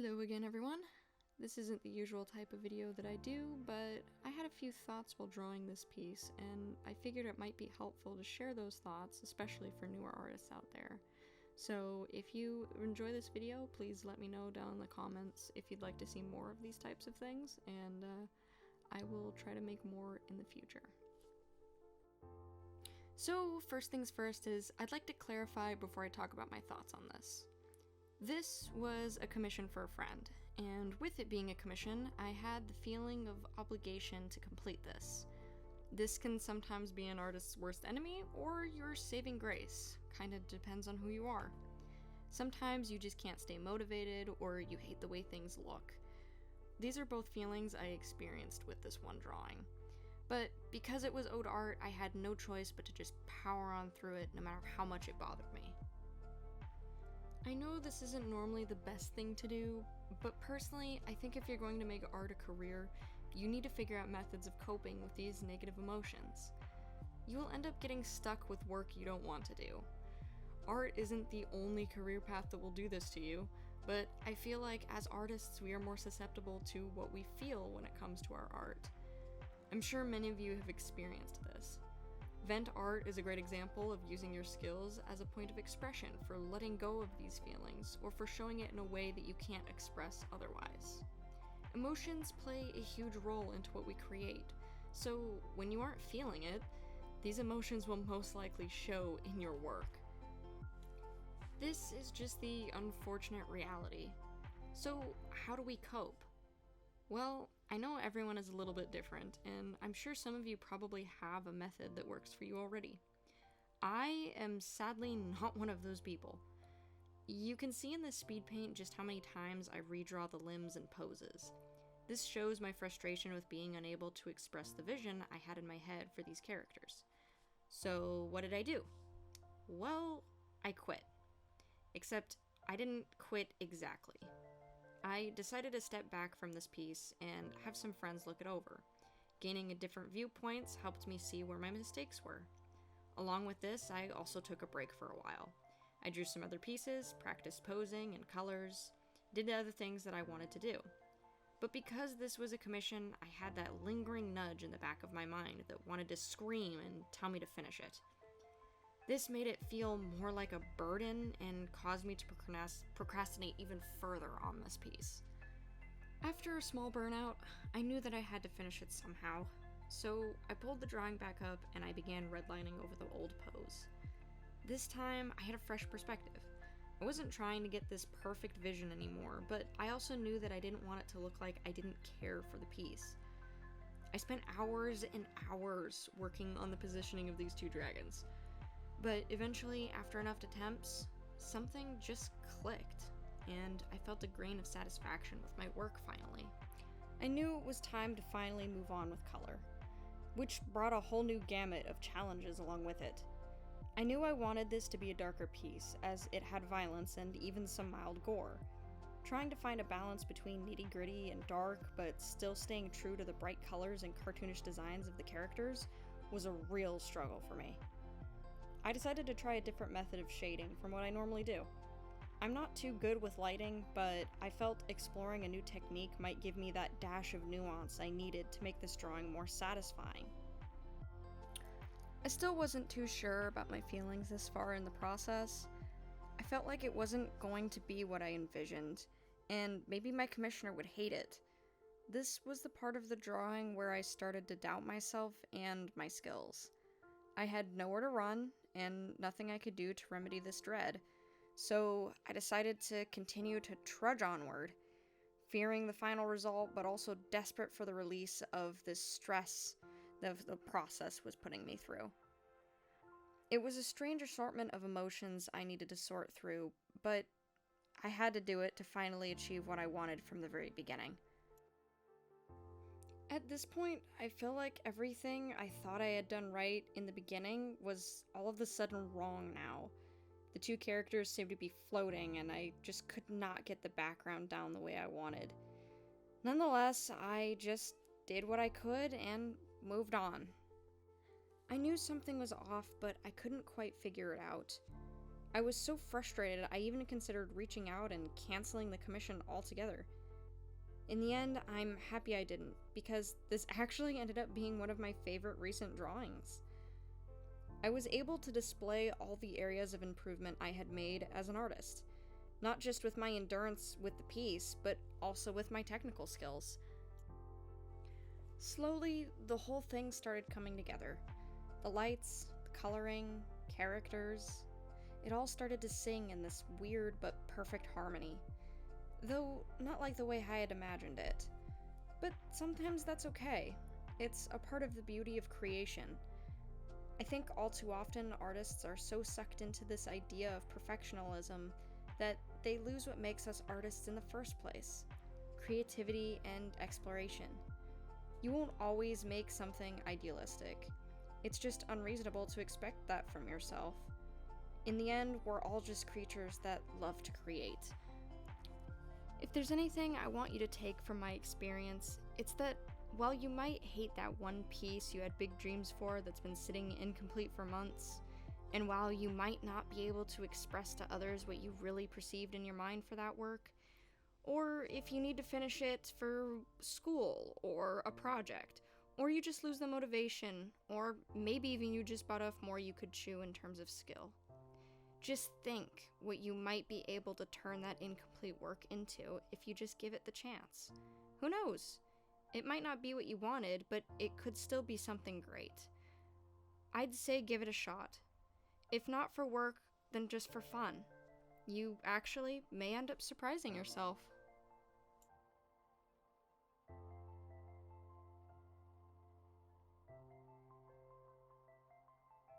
Hello again, everyone. This isn't the usual type of video that I do, but I had a few thoughts while drawing this piece, and I figured it might be helpful to share those thoughts, especially for newer artists out there. So if you enjoy this video, please let me know down in the comments if you'd like to see more of these types of things, and I will try to make more in the future. So first things first is I'd like to clarify before I talk about my thoughts on this. This was a commission for a friend, and with it being a commission, I had the feeling of obligation to complete this. This can sometimes be an artist's worst enemy, or your saving grace. Kinda depends on who you are. Sometimes you just can't stay motivated, or you hate the way things look. These are both feelings I experienced with this one drawing. But because it was ode art, I had no choice but to just power on through it no matter how much it bothered me. I know this isn't normally the best thing to do, but personally, I think if you're going to make art a career, you need to figure out methods of coping with these negative emotions. You will end up getting stuck with work you don't want to do. Art isn't the only career path that will do this to you, but I feel like as artists we are more susceptible to what we feel when it comes to our art. I'm sure many of you have experienced this. Vent art is a great example of using your skills as a point of expression for letting go of these feelings, or for showing it in a way that you can't express otherwise. Emotions play a huge role into what we create, so when you aren't feeling it, these emotions will most likely show in your work. This is just the unfortunate reality. So how do we cope? Well, I know everyone is a little bit different, and I'm sure some of you probably have a method that works for you already. I am sadly not one of those people. You can see in this Speedpaint just how many times I redraw the limbs and poses. This shows my frustration with being unable to express the vision I had in my head for these characters. So what did I do? Well, I quit. Except I didn't quit exactly. I decided to step back from this piece and have some friends look it over. Gaining a different viewpoints helped me see where my mistakes were. Along with this, I also took a break for a while. I drew some other pieces, practiced posing and colors, did the other things that I wanted to do. But because this was a commission, I had that lingering nudge in the back of my mind that wanted to scream and tell me to finish it. This made it feel more like a burden and caused me to procrastinate even further on this piece. After a small burnout, I knew that I had to finish it somehow, so I pulled the drawing back up and I began redlining over the old pose. This time, I had a fresh perspective. I wasn't trying to get this perfect vision anymore, but I also knew that I didn't want it to look like I didn't care for the piece. I spent hours and hours working on the positioning of these two dragons. But eventually, after enough attempts, something just clicked, and I felt a grain of satisfaction with my work finally. I knew it was time to finally move on with color, which brought a whole new gamut of challenges along with it. I knew I wanted this to be a darker piece, as it had violence and even some mild gore. Trying to find a balance between nitty-gritty and dark, but still staying true to the bright colors and cartoonish designs of the characters was a real struggle for me. I decided to try a different method of shading from what I normally do. I'm not too good with lighting, but I felt exploring a new technique might give me that dash of nuance I needed to make this drawing more satisfying. I still wasn't too sure about my feelings this far in the process. I felt like it wasn't going to be what I envisioned, and maybe my commissioner would hate it. This was the part of the drawing where I started to doubt myself and my skills. I had nowhere to run, and nothing I could do to remedy this dread, so I decided to continue to trudge onward, fearing the final result, but also desperate for the release of this stress that the process was putting me through. It was a strange assortment of emotions I needed to sort through, but I had to do it to finally achieve what I wanted from the very beginning. At this point, I feel like everything I thought I had done right in the beginning was all of a sudden wrong now. The two characters seemed to be floating, and I just could not get the background down the way I wanted. Nonetheless, I just did what I could and moved on. I knew something was off, but I couldn't quite figure it out. I was so frustrated I even considered reaching out and canceling the commission altogether. In the end, I'm happy I didn't, because this actually ended up being one of my favorite recent drawings. I was able to display all the areas of improvement I had made as an artist, not just with my endurance with the piece, but also with my technical skills. Slowly, the whole thing started coming together. The lights, the coloring, characters, it all started to sing in this weird but perfect harmony. Though not like the way I had imagined it. But sometimes that's okay. It's a part of the beauty of creation. I think all too often artists are so sucked into this idea of perfectionism that they lose what makes us artists in the first place: creativity and exploration. You won't always make something idealistic. It's just unreasonable to expect that from yourself. In the end, we're all just creatures that love to create. If there's anything I want you to take from my experience, it's that while you might hate that one piece you had big dreams for that's been sitting incomplete for months, and while you might not be able to express to others what you really perceived in your mind for that work, or if you need to finish it for school or a project, or you just lose the motivation, or maybe even you just bite off more you could chew in terms of skill. Just think what you might be able to turn that incomplete work into if you just give it the chance. Who knows? It might not be what you wanted, but it could still be something great. I'd say give it a shot. If not for work, then just for fun. You actually may end up surprising yourself.